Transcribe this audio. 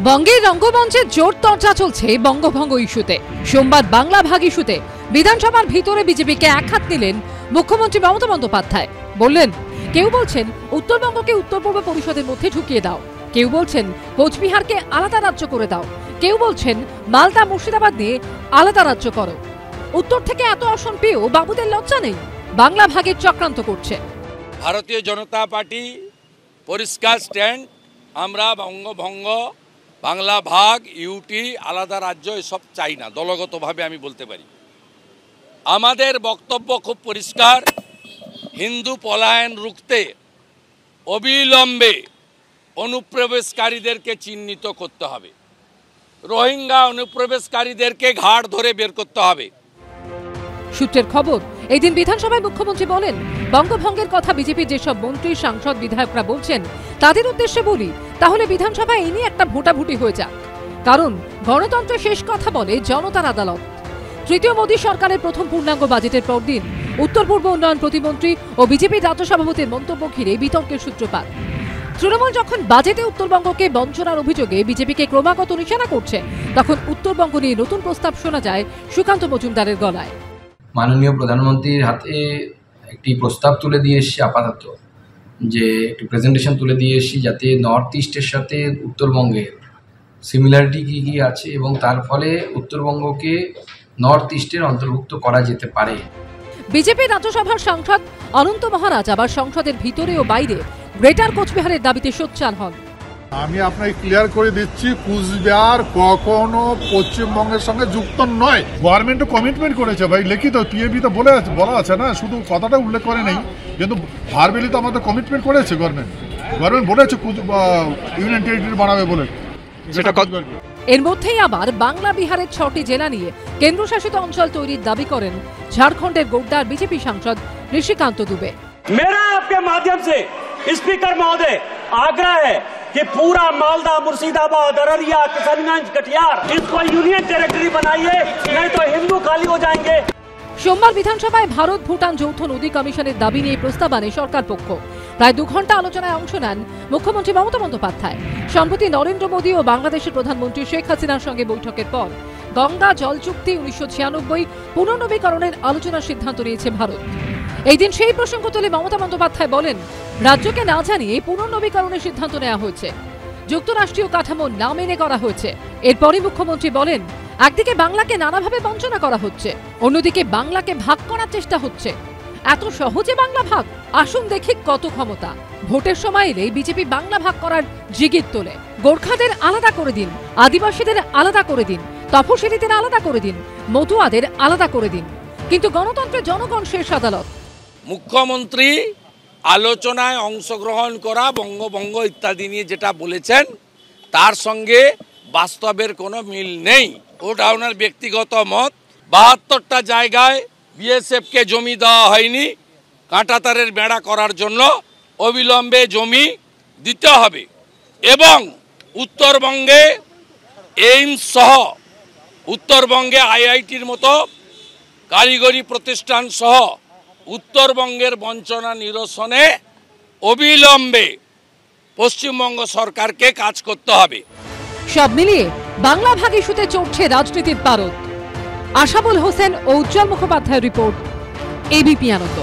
বঙ্গের রঙ্গমঞ্চে জোর চর্চা চলছে বঙ্গভঙ্গ ইস্যুতে। সোমবার বাংলা ভাগ ইস্যুতে বিধানসভার ভিতরে বিজেপিকে একহাত নিলেন মুখ্যমন্ত্রী মমতা বন্দ্যোপাধ্যায়। বললেন, কেউ বলছেন উত্তরবঙ্গকে উত্তর পূর্ব পরিষদের মধ্যে ঢুকিয়ে দাও, কেউ বলছেন কোচবিহারকে আলাদা রাজ্য করে দাও, কেউ বলছেন মালদা মুর্শিদাবাদ নিয়ে আলাদা রাজ্য করো। উত্তর থেকে এত আসন পেয়েও বাবুদের লজ্জা নেই, বাংলা ভাগের চক্রান্ত করছে। ভারতীয় জনতা পার্টি পরিষ্কার স্ট্যান্ড, আমরা বঙ্গভঙ্গ, বাংলা ভাগ, ইউটি, আলাদা রাজ্য এসব চাই না। দলগতভাবে আমি বলতে পারি আমাদের বক্তব্য খুব পরিষ্কার। হিন্দু পলায়ন রুখতে অবিলম্বে অনুপ্রবেশকারীদেরকে চিহ্নিত করতে হবে, রোহিঙ্গা অনুপ্রবেশকারীদেরকে ঘাড় ধরে বের করতে হবে। সূত্রের খবর, এই দিন বিধানসভায় মুখ্যমন্ত্রী বলেন, বঙ্গভঙ্গের কথা বিজেপির যেসব মন্ত্রী, সাংসদ, বিধায়করা বলছেন তাদের উদ্দেশ্যে বলি, তাহলে বিধানসভায় এই নিয়ে একটা ভোটাভুটি হয়ে যাক। কারণ গণতন্ত্রের শেষ কথা বলে জনতার আদালত। তৃতীয় মোদী সরকারের প্রথম পূর্ণাঙ্গ বাজেটের পরদিন উত্তর পূর্ব উন্নয়ন প্রতিমন্ত্রী ও বিজেপি রাজ্য সভাপতির মন্তব্য ঘিরে বিতর্কের সূত্রপাত। তৃণমূল যখন বাজেটে উত্তরবঙ্গকে বঞ্চনার অভিযোগে বিজেপিকে ক্রমাগত নিশানা করছে, তখন উত্তরবঙ্গ নিয়ে নতুন প্রস্তাব শোনা যায় সুকান্ত মজুমদারের গলায়। মাননীয় প্রধানমন্ত্রীর হাতে একটি প্রস্তাব তুলে দিয়ে এসেছি, আপাতত যে একটি প্রেজেন্টেশন তুলে দিয়ে এসেছি, যাতে নর্থ ইস্টের সাথে উত্তরবঙ্গের সিমিলারিটি কী কী আছে এবং তার ফলে উত্তরবঙ্গকে নর্থ ইস্টের অন্তর্ভুক্ত করা যেতে পারে। বিজেপি রাজ্যসভার সাংসদ অনন্ত মহারাজ আবার সংসদের ভিতরে ও বাইরে গ্রেটার কোচবিহারের দাবিতে সোচ্চার হন। আমি আপনাকে ক্লিয়ার করে দিচ্ছি, কুচবিহার কখনো পশ্চিমবঙ্গের সঙ্গে যুক্ত নয়। গভর্নমেন্টও কমিটমেন্ট করেছে ভাই, লিখিত টিএবি তো বলা আছে না, শুধু কথাটা উল্লেখ করে নেই, কিন্তু ভার্বেলি তো আমাদের কমিটমেন্ট করেছে গভর্নমেন্ট বলেছে ইউনিয়ন টেরিটরি বানাবে বলে। এর মধ্যেই আবার বাংলা বিহারের 6টি জেলা নিয়ে কেন্দ্রশাসিত অঞ্চল তৈরির দাবি করেন ঝাড়খণ্ডের গোড্ডার বিজেপি সাংসদ ঋষিকান্ত দুবে। मेरा आपके माध्यम से स्पीकर महोदय आग्रह है कि पूरा मालदा, मुर्शिदाबाद, अररिया, किशनगंज, कटिहार इसको यूनियन टेरिटरी बनाइए, नहीं तो हिंदू खाली हो जाएंगे। সোমবার বিধানসভায় ভারত ভুটান যৌথ নদী কমিশনের দাবি নিয়ে প্রস্তাব আনে সরকার পক্ষ। প্রায় 2 ঘন্টা আলোচনায় অংশ নেন মুখ্যমন্ত্রী মমতা বন্দ্যোপাধ্যায়। সম্প্রতি নরেন্দ্র মোদী ও বাংলাদেশের প্রধানমন্ত্রী শেখ হাসিনার সঙ্গে বৈঠকের পর গঙ্গা জল চুক্তি 1996 পুনর্নবীকরণের আলোচনার সিদ্ধান্ত নিয়েছে ভারত। এই দিন সেই প্রসঙ্গ তুলে মমতা বন্দ্যোপাধ্যায় বলেন, রাজ্যকে না জানিয়ে পুনর্নবীকরণের সিদ্ধান্ত নেওয়া হয়েছে, যুক্তরাষ্ট্রীয় কাঠামো না মেনে করা হয়েছে। এরপরই মুখ্যমন্ত্রী বলেন, একদিকে বাংলাকে নানাভাবে বঞ্চনা করা হচ্ছে, অন্যদিকে বাংলাকে ভাগ করার চেষ্টা হচ্ছে। এত সহজে বাংলা ভাগ? আসুন দেখি কত ক্ষমতা। ভোটের সময় এলে বিজেপি বাংলা ভাগ করার জিগির তোলে। গোর্খাদের আলাদা করে দিন, আদিবাসীদের আলাদা করে দিন, তফসিলিদের আলাদা করে দিন, মতুয়াদের আলাদা করে দিন, কিন্তু গণতন্ত্রে জনগণ শেষ আদালত। মুখ্যমন্ত্রী আলোচনায় অংশগ্রহণ করা, বঙ্গভঙ্গ ইত্যাদি নিয়ে যেটা বলেছেন তার সঙ্গে বাস্তবের কোনো মিল নেই। ওটা ওনার ব্যক্তিগত মত। 72টা জায়গায় বিএসএফকে জমি দেওয়া হয়নি, কাঁটাতারের বেড়া করার জন্য অবিলম্বে জমি দিতে হবে এবং উত্তরবঙ্গে এইমস সহ উত্তরবঙ্গে আইআইটির মতো কারিগরি প্রতিষ্ঠান সহ উত্তরবঙ্গের বঞ্চনা নিরসনে অবিলম্বে পশ্চিমবঙ্গ সরকারকে কাজ করতে হবে। সব মিলিয়ে বাংলা ভাগ ইস্যুতে চড়ছে রাজনীতির পারদ। আশাবুল হোসেন ও উজ্জ্বল মুখোপাধ্যায়ের রিপোর্ট, এবিপি আনন্দ।